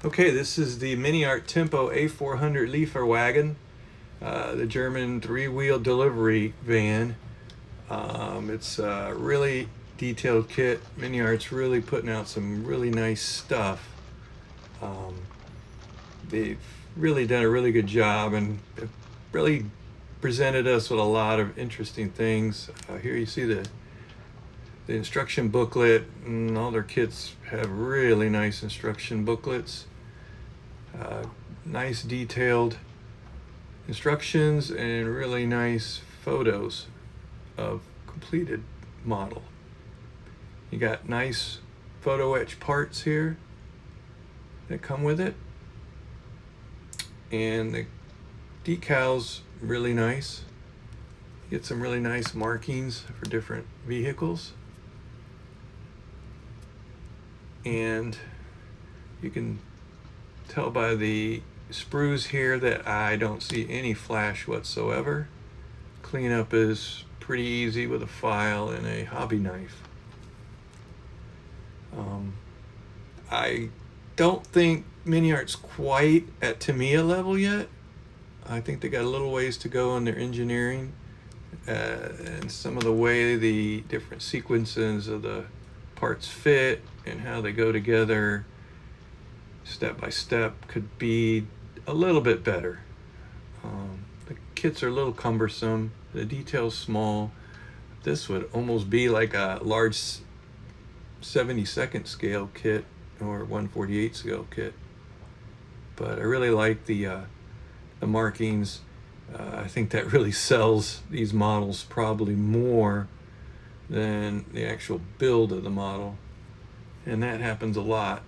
Okay, this is the Mini-Art Tempo A400 Lieferwagen, the German three-wheel delivery van. It's a really detailed kit. Mini-Art's really putting out some really nice stuff. Um, they've really done a really good job and have really presented us with a lot of interesting things. Here you see the instruction booklet, and all their kits have really nice instruction booklets. Nice detailed instructions and really nice photos of completed model. You got nice photo etch parts here that come with it, and the decals really nice. You get some really nice markings for different vehicles, and you can tell by the sprues here that I don't see any flash whatsoever. Cleanup is pretty easy with a file and a hobby knife. I don't think Mini-Art's quite at Tamiya level yet. I think they got a little ways to go in their engineering and some of the way the different sequences of the parts fit and how they go together step by step could be a little bit better. The kits are a little cumbersome, the detail's small. This would almost be like a large 72nd scale kit or 1/48 scale kit. But I really like the markings. I think that really sells these models probably more than the actual build of the model, and that happens a lot.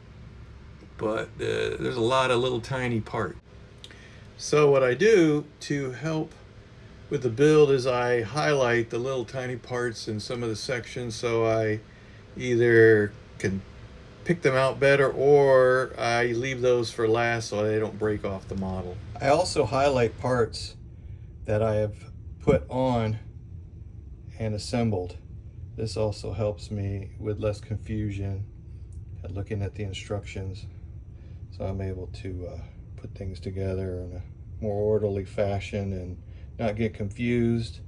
But there's a lot of little tiny parts. So what I do to help with the build is I highlight the little tiny parts in some of the sections, so I either can pick them out better or I leave those for last so they don't break off the model. I also highlight parts that I have put on and assembled. This also helps me with less confusion at looking at the instructions, so I'm able to put things together in a more orderly fashion and not get confused.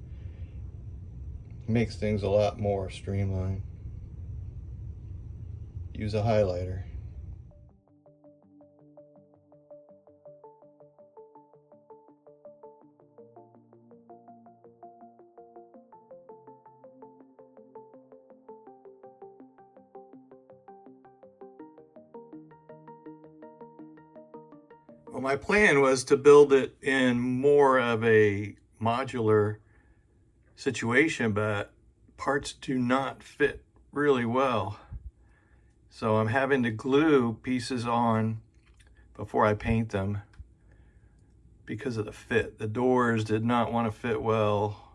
It makes things a lot more streamlined. Use a highlighter. Well, my plan was to build it in more of a modular situation, but parts do not fit really well. So I'm having to glue pieces on before I paint them because of the fit. The doors did not want to fit well,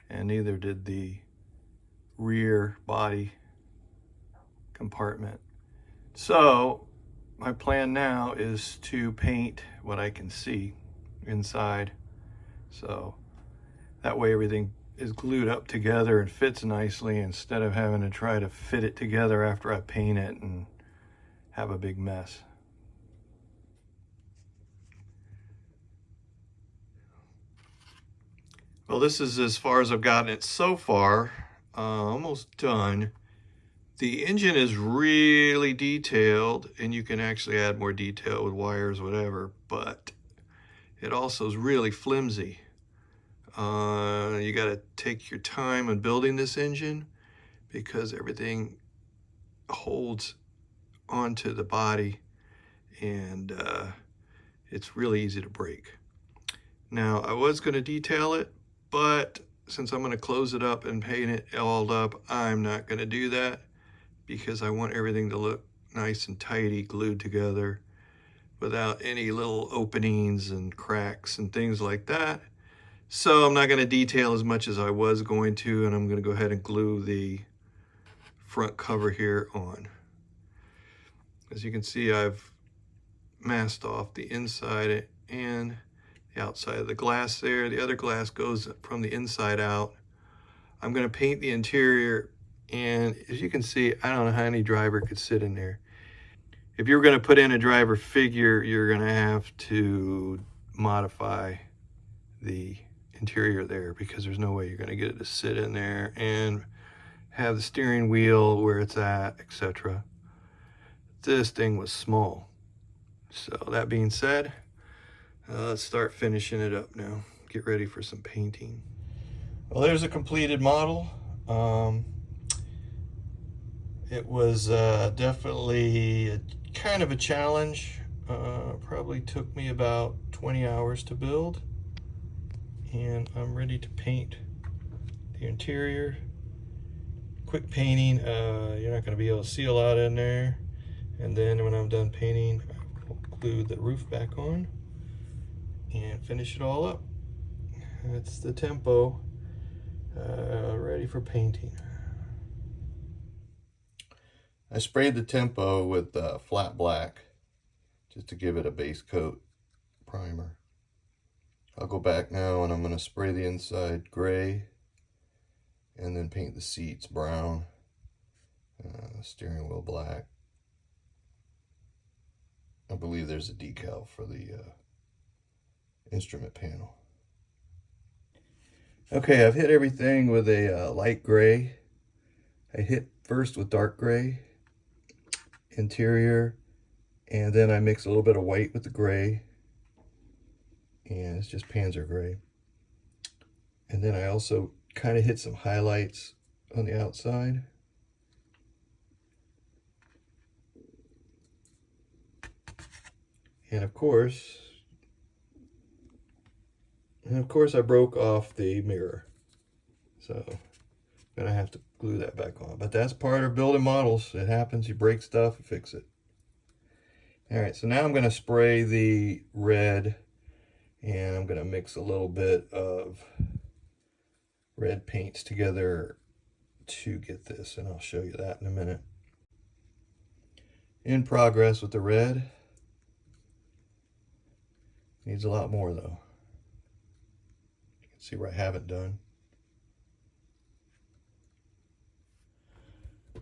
and neither did the rear body compartment. So my plan now is to paint what I can see inside, so that way everything is glued up together and fits nicely instead of having to try to fit it together after I paint it and have a big mess. Well, this is as far as I've gotten it so far. Almost done. The engine is really detailed, and you can actually add more detail with wires, whatever, but it also is really flimsy. You got to take your time on building this engine because everything holds onto the body, and it's really easy to break. Now, I was going to detail it, but since I'm going to close it up and paint it all up, I'm not going to do that because I want everything to look nice and tidy, glued together without any little openings and cracks and things like that. So I'm not going to detail as much as I was going to, and I'm going to go ahead and glue the front cover here on. As you can see, I've masked off the inside and the outside of the glass there. The other glass goes from the inside out. I'm going to paint the interior, and as you can see, I don't know how any driver could sit in there. if you're going to put in a driver figure, you're going to have to modify the interior there, because there's no way you're going to get it to sit in there and have the steering wheel where it's at, etc. This thing was small. So that being said, let's start finishing it up now. Get ready for some painting. Well, there's a completed model. It was definitely kind of a challenge. Probably took me about 20 hours to build. And I'm ready to paint the interior. Quick painting. You're not going to be able to see a lot in there. And then when I'm done painting, I'll glue the roof back on and finish it all up. That's the Tempo, ready for painting. I sprayed the Tempo with flat black just to give it a base coat primer. I'll go back now and I'm going to spray the inside gray and then paint the seats brown, the steering wheel black. I believe there's a decal for the instrument panel. Okay, I've hit everything with a light gray. I hit first with dark gray interior, and then I mix a little bit of white with the gray, and it's just Panzer gray. And then I also kind of hit some highlights on the outside. And of course I broke off the mirror, so I'm gonna have to glue that back on. But that's part of building models. It happens. You break stuff and fix it. All right, so now I'm gonna spray the red, and I'm gonna mix a little bit of red paints together to get this, and I'll show you that in a minute. In progress with the red. Needs a lot more though. You can see where I haven't done.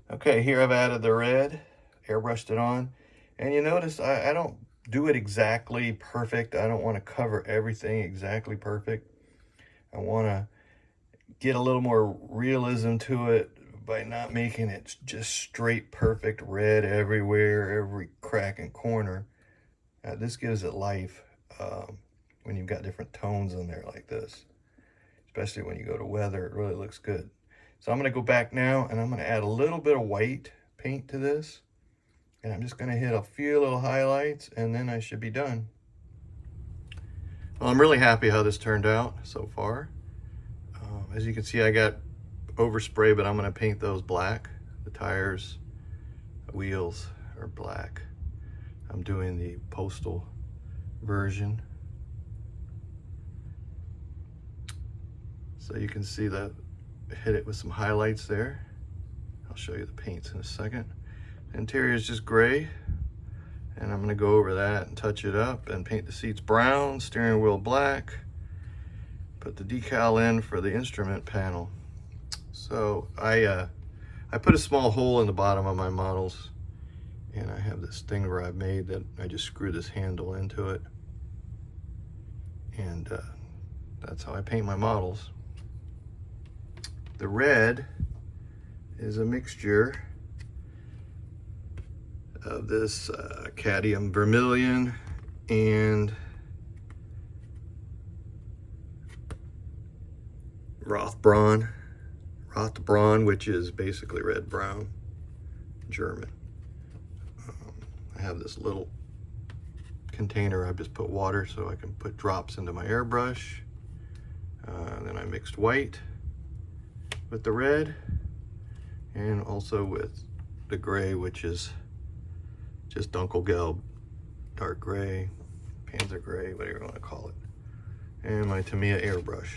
Okay, here I've added the red, airbrushed it on, and you notice I don't do it exactly perfect. I don't want to cover everything exactly perfect. I want to get a little more realism to it by not making it just straight perfect red everywhere, every crack and corner. This gives it life when you've got different tones in there like this, especially when you go to weather. It really looks good. So I'm going to go back now and I'm going to add a little bit of white paint to this, and I'm just going to hit a few little highlights, and then I should be done. Well, I'm really happy how this turned out so far. As you can see, I got overspray, but I'm going to paint those black. The tires, wheels are black. I'm doing the Postal version. So you can see that I hit it with some highlights there. I'll show you the paints in a second. The interior is just gray, and I'm going to go over that and touch it up and paint the seats brown, steering wheel black, put the decal in for the instrument panel. So I put a small hole in the bottom of my models, and I have this thing where I've made that I just screw this handle into it, and that's how I paint my models. The red is a mixture of this cadmium vermilion and Rothbraun, which is basically red brown, German. I have this little container. I just put water so I can put drops into my airbrush. And then I mixed white with the red, and also with the gray, which is just Dunkelgelb, dark gray, Panzer gray, whatever you want to call it, and my Tamiya airbrush.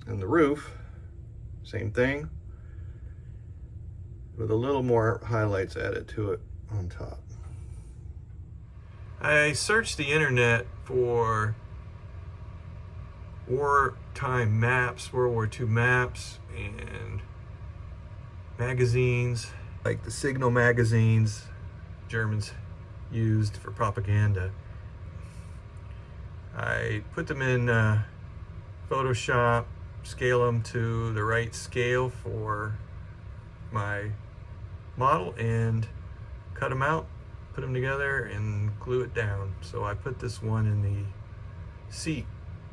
And the roof, same thing, with a little more highlights added to it on top. I searched the internet for wartime maps, World War II maps, and magazines, like the Signal magazines. Germans used for propaganda. I put them in Photoshop, scale them to the right scale for my model, and cut them out, put them together, and glue it down. So I put this one in the seat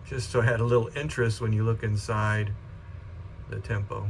just so I had a little interest when you look inside the Tempo.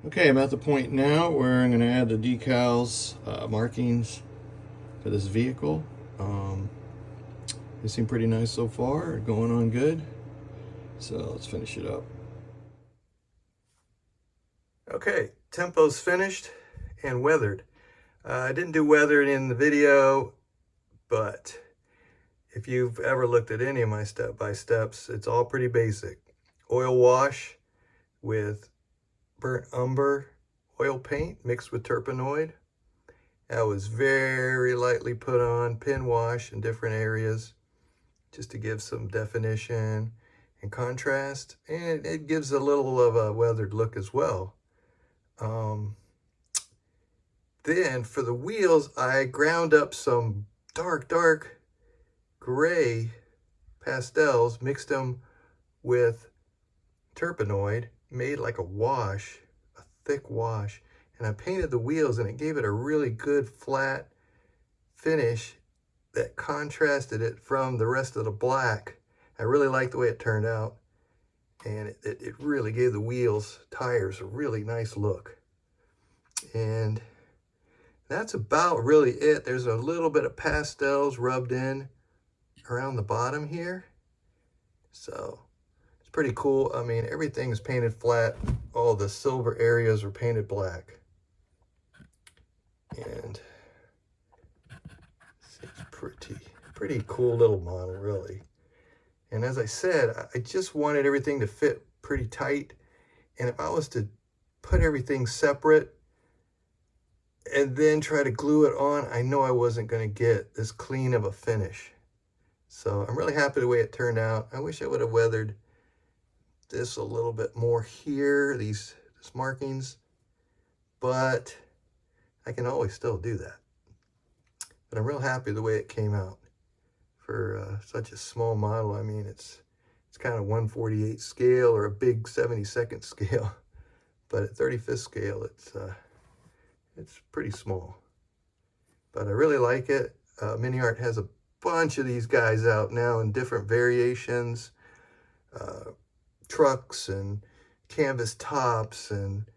Okay, I'm at the point now where I'm going to add the decals, markings for this vehicle. They seem pretty nice so far, going on good. So let's finish it up. Okay, Tempo's finished and weathered. I didn't do weathered in the video, but if you've ever looked at any of my step-by-steps, it's all pretty basic. Oil wash with burnt umber oil paint mixed with Turpenoid. That was very lightly put on, pin wash in different areas just to give some definition and contrast, and it gives a little of a weathered look as well. Then for the wheels, I ground up some dark gray pastels, mixed them with Turpenoid, made like a wash, a thick wash, and I painted the wheels, and it gave it a really good flat finish that contrasted it from the rest of the black. I really liked the way it turned out, and it really gave the tires a really nice look. And that's about really it. There's a little bit of pastels rubbed in around the bottom here, so it's pretty cool. I mean, everything's painted flat. All the silver areas are painted black, and it's pretty cool little model, really. And as I said, I just wanted everything to fit pretty tight. And if I was to put everything separate and then try to glue it on, I know I wasn't going to get as clean of a finish. So I'm really happy the way it turned out. I wish I would have weathered this a little bit more here, these markings, but I can always still do that. But I'm real happy the way it came out for such a small model. I mean, it's kind of 1/48 scale or a big 72nd scale, but at 35th scale, it's pretty small. But I really like it. Mini-Art has a bunch of these guys out now in different variations, trucks and canvas tops and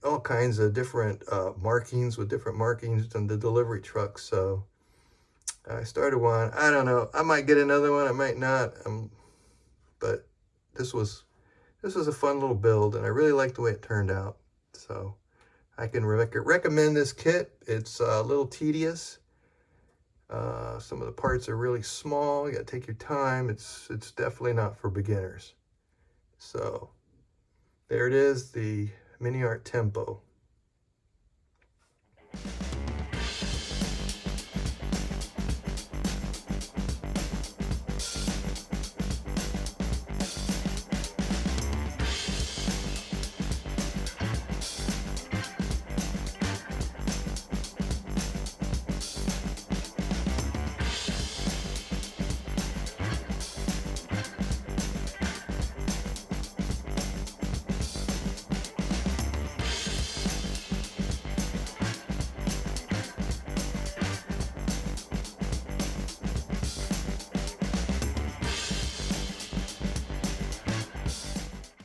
all kinds of different markings with different markings on the delivery trucks. So I started one. I don't know. I might get another one. I might not. But this was a fun little build, and I really like the way it turned out. So I can recommend this kit. It's a little tedious. Some of the parts are really small. You got to take your time. It's definitely not for beginners. So there it is, the Mini-Art Tempo.